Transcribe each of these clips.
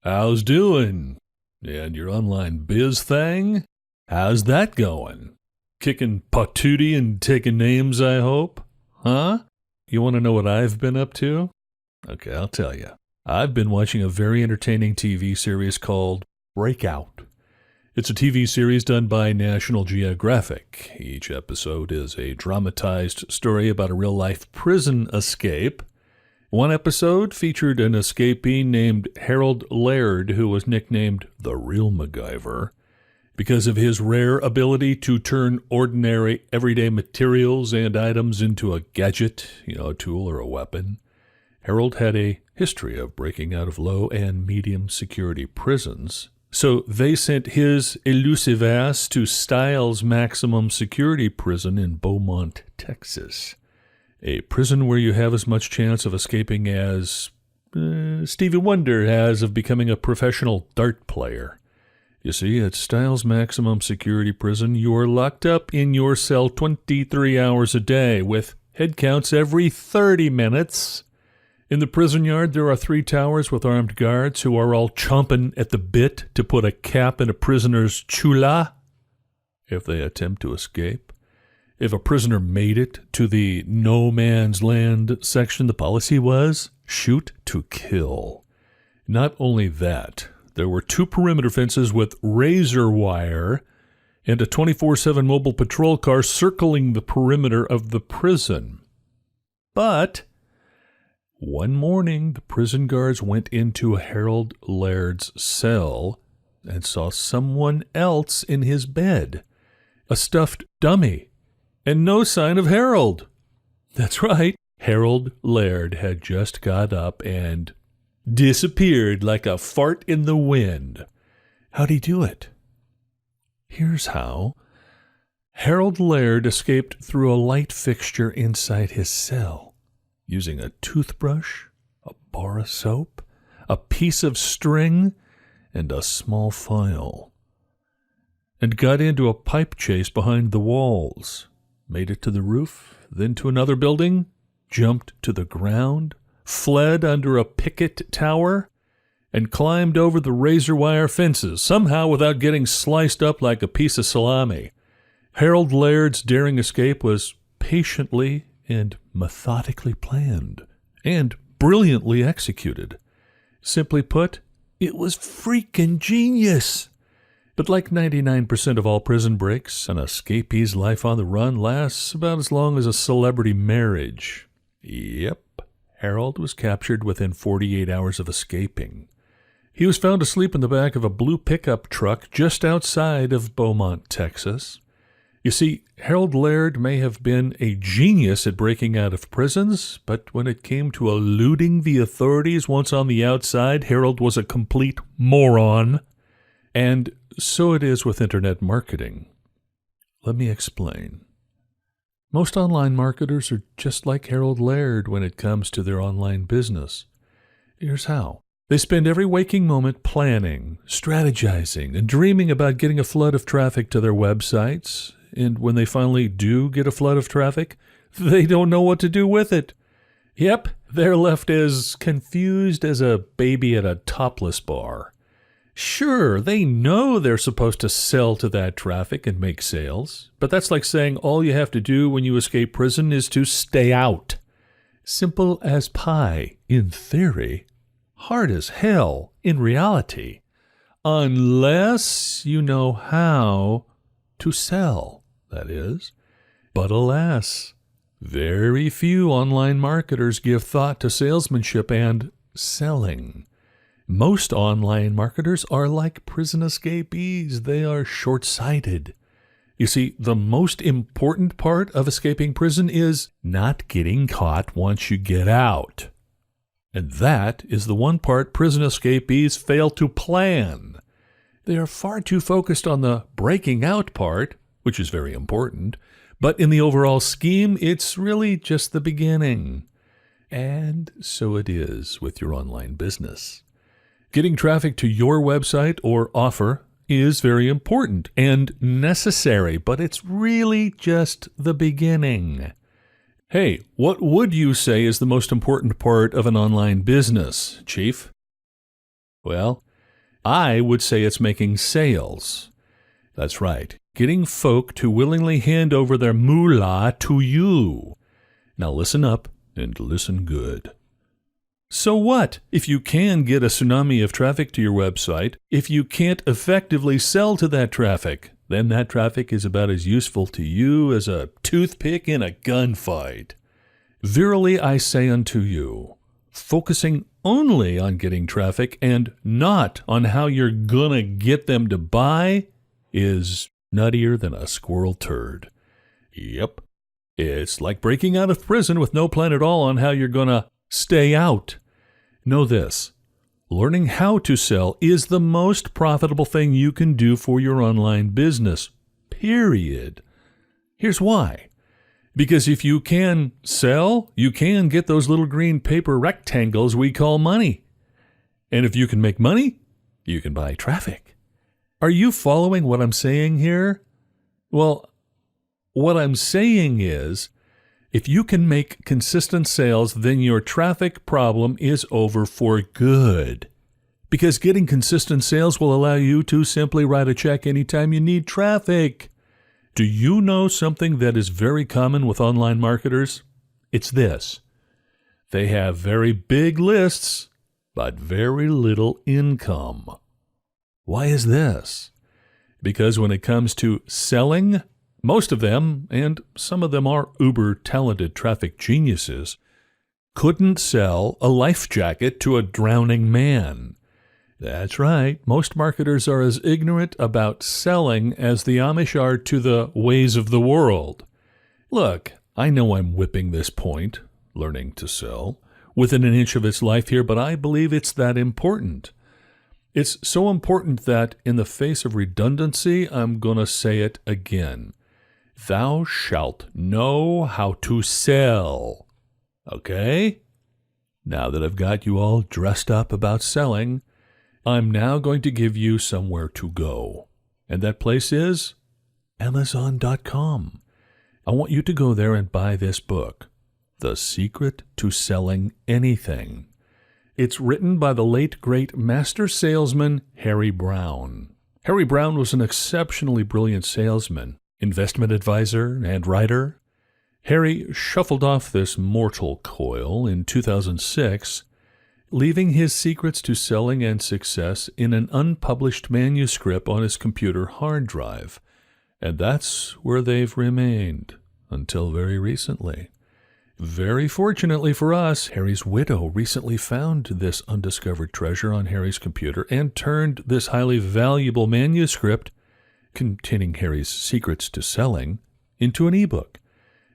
How's doing? And your online biz thing? How's that going? Kicking patootie and taking names, I hope? Huh? You want to know what I've been up to? Okay, I'll tell you. I've been watching a very entertaining TV series called Breakout. It's a TV series done by National Geographic. Each episode is a dramatized story about a real-life prison escape. One episode featured an escapee named Harold Laird, who was nicknamed the Real MacGyver because of his rare ability to turn ordinary, everyday materials and items into a gadget, a tool or a weapon. Harold had a history of breaking out of low and medium security prisons, so they sent his elusive ass to Styles Maximum Security Prison in Beaumont, Texas. A prison where you have as much chance of escaping as Stevie Wonder has of becoming a professional dart player. You see, at Styles Maximum Security Prison, you are locked up in your cell 23 hours a day, with head counts every 30 minutes. In the prison yard, there are 3 towers with armed guards who are all chomping at the bit to put a cap in a prisoner's chula if they attempt to escape. If a prisoner made it to the no man's land section, the policy was shoot to kill. Not only that, there were 2 perimeter fences with razor wire and a 24/7 mobile patrol car circling the perimeter of the prison. But one morning, the prison guards went into Harold Laird's cell and saw someone else in his bed, a stuffed dummy. And no sign of Harold. That's right. Harold Laird had just got up and disappeared like a fart in the wind. How'd he do it? Here's how. Harold Laird escaped through a light fixture inside his cell, using a toothbrush, a bar of soap, a piece of string, and a small file, and got into a pipe chase behind the walls. Made it to the roof, then to another building, jumped to the ground, fled under a picket tower, and climbed over the razor wire fences, somehow without getting sliced up like a piece of salami. Harold Laird's daring escape was patiently and methodically planned, and brilliantly executed. Simply put, it was freaking genius. But like 99% of all prison breaks, an escapee's life on the run lasts about as long as a celebrity marriage. Yep, Harold was captured within 48 hours of escaping. He was found asleep in the back of a blue pickup truck just outside of Beaumont, Texas. You see, Harold Laird may have been a genius at breaking out of prisons, but when it came to eluding the authorities once on the outside, Harold was a complete moron. And so it is with internet marketing. Let me explain. Most online marketers are just like Harold Laird when it comes to their online business. Here's how. They spend every waking moment planning, strategizing, and dreaming about getting a flood of traffic to their websites. And when they finally do get a flood of traffic, they don't know what to do with it. Yep, they're left as confused as a baby at a topless bar. Sure, they know they're supposed to sell to that traffic and make sales, but that's like saying all you have to do when you escape prison is to stay out. Simple as pie, in theory. Hard as hell, in reality. Unless you know how to sell, that is. But alas, very few online marketers give thought to salesmanship and selling. Most online marketers are like prison escapees. They are short-sighted. You see, the most important part of escaping prison is not getting caught once you get out. And that is the one part prison escapees fail to plan. They are far too focused on the breaking out part, which is very important, but in the overall scheme, it's really just the beginning. And so it is with your online business. Getting traffic to your website or offer is very important and necessary, but it's really just the beginning. Hey, what would you say is the most important part of an online business, Chief? Well, I would say it's making sales. That's right, getting folk to willingly hand over their moolah to you. Now listen up and listen good. So what if you can get a tsunami of traffic to your website? If you can't effectively sell to that traffic, then that traffic is about as useful to you as a toothpick in a gunfight. Verily I say unto you, focusing only on getting traffic and not on how you're gonna get them to buy is nuttier than a squirrel turd. Yep. It's like breaking out of prison with no plan at all on how you're gonna stay out. Know this. Learning how to sell is the most profitable thing you can do for your online business. Period. Here's why. Because if you can sell, you can get those little green paper rectangles we call money. And if you can make money, you can buy traffic. Are you following what I'm saying here? Well, what I'm saying is, if you can make consistent sales, then your traffic problem is over for good. Because getting consistent sales will allow you to simply write a check anytime you need traffic. Do you know something that is very common with online marketers? It's this. They have very big lists, but very little income. Why is this? Because when it comes to selling, most of them, and some of them are uber-talented traffic geniuses, couldn't sell a life jacket to a drowning man. That's right, most marketers are as ignorant about selling as the Amish are to the ways of the world. Look, I know I'm whipping this point, learning to sell, within an inch of its life here, but I believe it's that important. It's so important that in the face of redundancy, I'm going to say it again. Thou shalt know how to sell. Okay? Now that I've got you all dressed up about selling, I'm now going to give you somewhere to go. And that place is Amazon.com. I want you to go there and buy this book, The Secret to Selling Anything. It's written by the late, great master salesman Harry Brown. Harry Brown was an exceptionally brilliant salesman, investment advisor, and writer. Harry shuffled off this mortal coil in 2006, leaving his secrets to selling and success in an unpublished manuscript on his computer hard drive. And that's where they've remained until very recently. Very fortunately for us, Harry's widow recently found this undiscovered treasure on Harry's computer and turned this highly valuable manuscript containing Harry's secrets to selling into an ebook.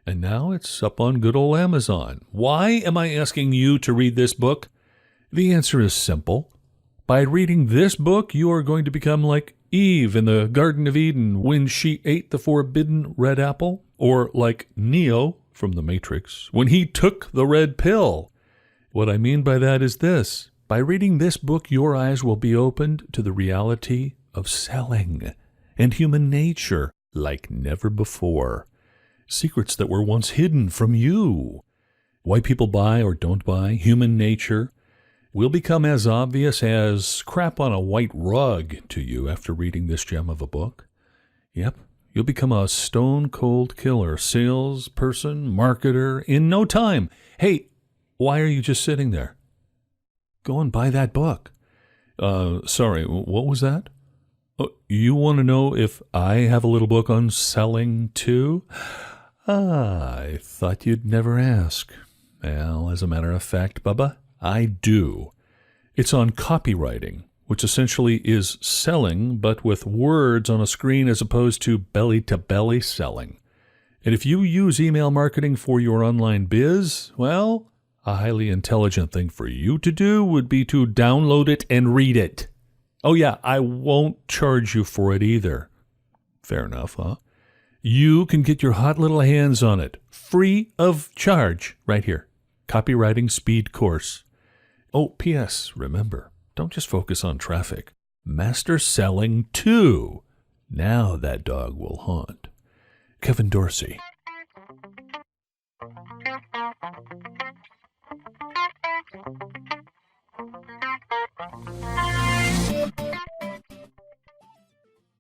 And now it's up on good old Amazon. Why am I asking you to read this book? The answer is simple. By reading this book, you are going to become like Eve in the Garden of Eden when she ate the forbidden red apple, or like Neo from The Matrix when he took the red pill. What I mean by that is this. By reading this book, your eyes will be opened to the reality of selling and human nature like never before. Secrets that were once hidden from you. Why people buy or don't buy, human nature, will become as obvious as crap on a white rug to you after reading this gem of a book. Yep, you'll become a stone-cold killer, salesperson, marketer, in no time. Hey, why are you just sitting there? Go and buy that book. Sorry, what was that? You want to know if I have a little book on selling too? I thought you'd never ask. Well, as a matter of fact, Bubba, I do. It's on copywriting, which essentially is selling, but with words on a screen as opposed to belly-to-belly selling. And if you use email marketing for your online biz, well, a highly intelligent thing for you to do would be to download it and read it. Oh yeah, I won't charge you for it either. Fair enough, huh? You can get your hot little hands on it, free of charge, right here. Copywriting Speed Course. Oh, P.S., remember, don't just focus on traffic. Master selling too. Now that dog will haunt. Kevin Dorsey.